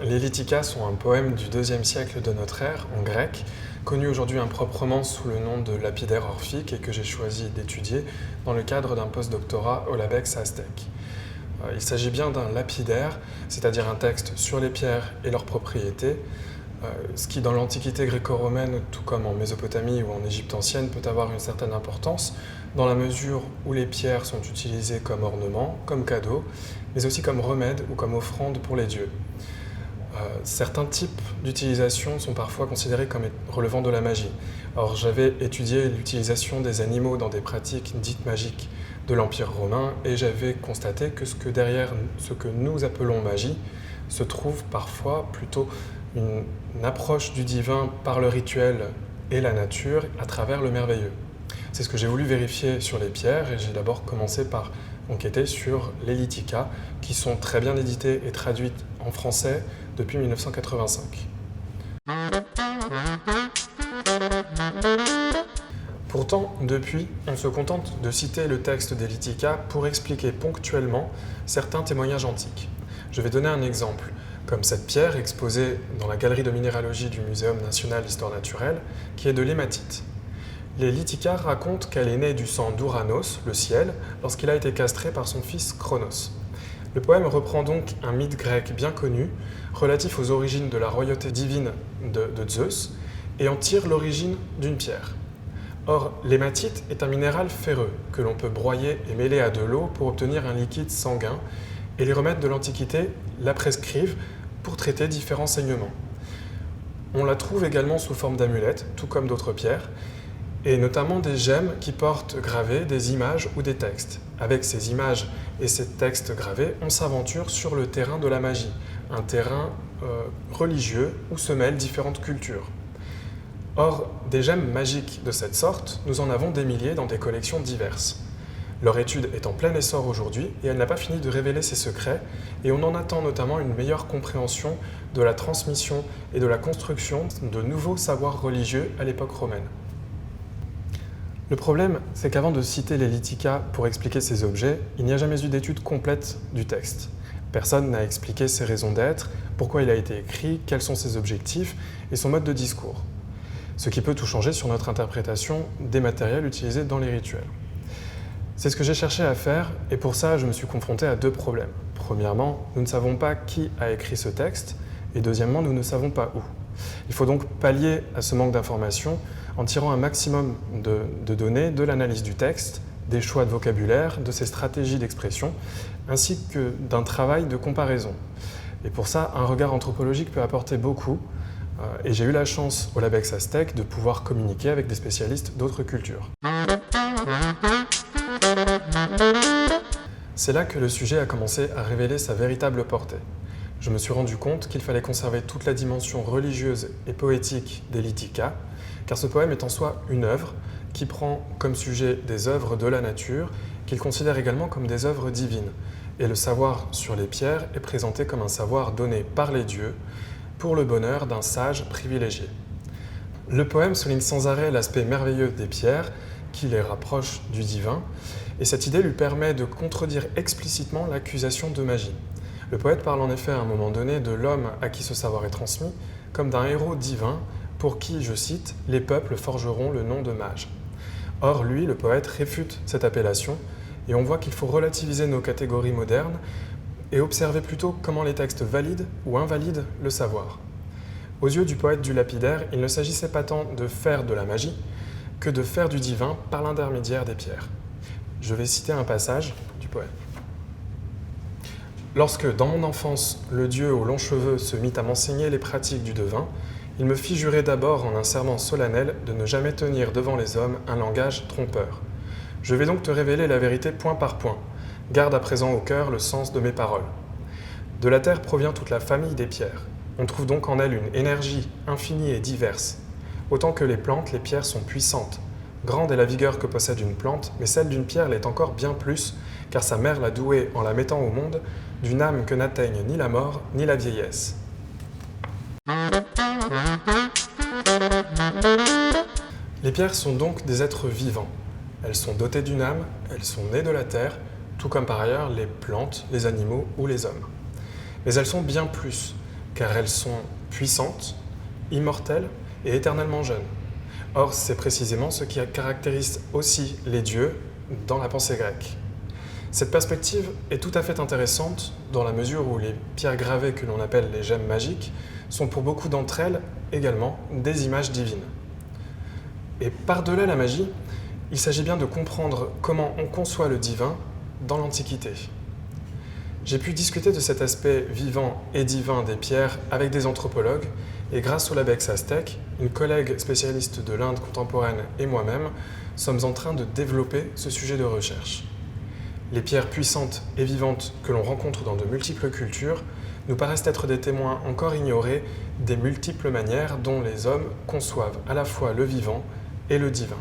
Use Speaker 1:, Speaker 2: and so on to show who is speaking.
Speaker 1: Les Lithica sont un poème du IIe siècle de notre ère, en grec, connu aujourd'hui improprement sous le nom de lapidaire orphique et que j'ai choisi d'étudier dans le cadre d'un post-doctorat au LABEX Aztec. Il s'agit bien d'un lapidaire, c'est-à-dire un texte sur les pierres et leurs propriétés, ce qui dans l'Antiquité gréco-romaine, tout comme en Mésopotamie ou en Égypte ancienne, peut avoir une certaine importance, dans la mesure où les pierres sont utilisées comme ornement, comme cadeau, mais aussi comme remède ou comme offrande pour les dieux. Certains types d'utilisation sont parfois considérés comme relevant de la magie. Or, j'avais étudié l'utilisation des animaux dans des pratiques dites magiques de l'Empire romain et j'avais constaté que derrière ce que nous appelons magie se trouve parfois plutôt une approche du divin par le rituel et la nature à travers le merveilleux. C'est ce que j'ai voulu vérifier sur les pierres et j'ai d'abord commencé par enquêter sur les Lithica qui sont très bien éditées et traduites en français depuis 1985. Pourtant, depuis, on se contente de citer le texte des Lithica pour expliquer ponctuellement certains témoignages antiques. Je vais donner un exemple, comme cette pierre exposée dans la galerie de minéralogie du Muséum national d'histoire naturelle, qui est de l'hématite. Les Lithica racontent qu'elle est née du sang d'Ouranos, le ciel, lorsqu'il a été castré par son fils Cronos. Le poème reprend donc un mythe grec bien connu, relatif aux origines de la royauté divine de Zeus, et en tire l'origine d'une pierre. Or, l'hématite est un minéral ferreux que l'on peut broyer et mêler à de l'eau pour obtenir un liquide sanguin, et les remèdes de l'Antiquité la prescrivent pour traiter différents saignements. On la trouve également sous forme d'amulettes, tout comme d'autres pierres, et notamment des gemmes qui portent gravées des images ou des textes. Avec ces images et ces textes gravés, on s'aventure sur le terrain de la magie, un terrain religieux où se mêlent différentes cultures. Or, des gemmes magiques de cette sorte, nous en avons des milliers dans des collections diverses. Leur étude est en plein essor aujourd'hui et elle n'a pas fini de révéler ses secrets et on en attend notamment une meilleure compréhension de la transmission et de la construction de nouveaux savoirs religieux à l'époque romaine. Le problème, c'est qu'avant de citer les Lithica pour expliquer ces objets, il n'y a jamais eu d'étude complète du texte. Personne n'a expliqué ses raisons d'être, pourquoi il a été écrit, quels sont ses objectifs et son mode de discours. Ce qui peut tout changer sur notre interprétation des matériels utilisés dans les rituels. C'est ce que j'ai cherché à faire et pour ça, je me suis confronté à deux problèmes. Premièrement, nous ne savons pas qui a écrit ce texte et deuxièmement, nous ne savons pas où. Il faut donc pallier à ce manque d'informations en tirant un maximum de données de l'analyse du texte, des choix de vocabulaire, de ses stratégies d'expression, ainsi que d'un travail de comparaison. Et pour ça, un regard anthropologique peut apporter beaucoup, et j'ai eu la chance au LABEX Aztec de pouvoir communiquer avec des spécialistes d'autres cultures. C'est là que le sujet a commencé à révéler sa véritable portée. Je me suis rendu compte qu'il fallait conserver toute la dimension religieuse et poétique des Lithica, car ce poème est en soi une œuvre qui prend comme sujet des œuvres de la nature, qu'il considère également comme des œuvres divines. Et le savoir sur les pierres est présenté comme un savoir donné par les dieux pour le bonheur d'un sage privilégié. Le poème souligne sans arrêt l'aspect merveilleux des pierres qui les rapproche du divin, et cette idée lui permet de contredire explicitement l'accusation de magie. Le poète parle en effet à un moment donné de l'homme à qui ce savoir est transmis comme d'un héros divin pour qui, je cite, « les peuples forgeront le nom de mage ». Or, lui, le poète, réfute cette appellation et on voit qu'il faut relativiser nos catégories modernes et observer plutôt comment les textes valident ou invalident le savoir. Aux yeux du poète du lapidaire, il ne s'agissait pas tant de faire de la magie que de faire du divin par l'intermédiaire des pierres. Je vais citer un passage du poème. Lorsque, dans mon enfance, le dieu aux longs cheveux se mit à m'enseigner les pratiques du devin, il me fit jurer d'abord en un serment solennel de ne jamais tenir devant les hommes un langage trompeur. Je vais donc te révéler la vérité point par point. Garde à présent au cœur le sens de mes paroles. De la terre provient toute la famille des pierres. On trouve donc en elle une énergie infinie et diverse. Autant que les plantes, les pierres sont puissantes. Grande est la vigueur que possède une plante, mais celle d'une pierre l'est encore bien plus, car sa mère l'a douée en la mettant au monde d'une âme que n'atteigne ni la mort ni la vieillesse. Les pierres sont donc des êtres vivants. Elles sont dotées d'une âme, elles sont nées de la terre, tout comme par ailleurs les plantes, les animaux ou les hommes. Mais elles sont bien plus, car elles sont puissantes, immortelles et éternellement jeunes. Or, c'est précisément ce qui caractérise aussi les dieux dans la pensée grecque. Cette perspective est tout à fait intéressante dans la mesure où les pierres gravées que l'on appelle les gemmes magiques sont pour beaucoup d'entre elles également des images divines. Et par-delà la magie, il s'agit bien de comprendre comment on conçoit le divin dans l'Antiquité. J'ai pu discuter de cet aspect vivant et divin des pierres avec des anthropologues et grâce au LabEx Aztec, une collègue spécialiste de l'Inde contemporaine et moi-même sommes en train de développer ce sujet de recherche. Les pierres puissantes et vivantes que l'on rencontre dans de multiples cultures nous paraissent être des témoins encore ignorés des multiples manières dont les hommes conçoivent à la fois le vivant et le divin.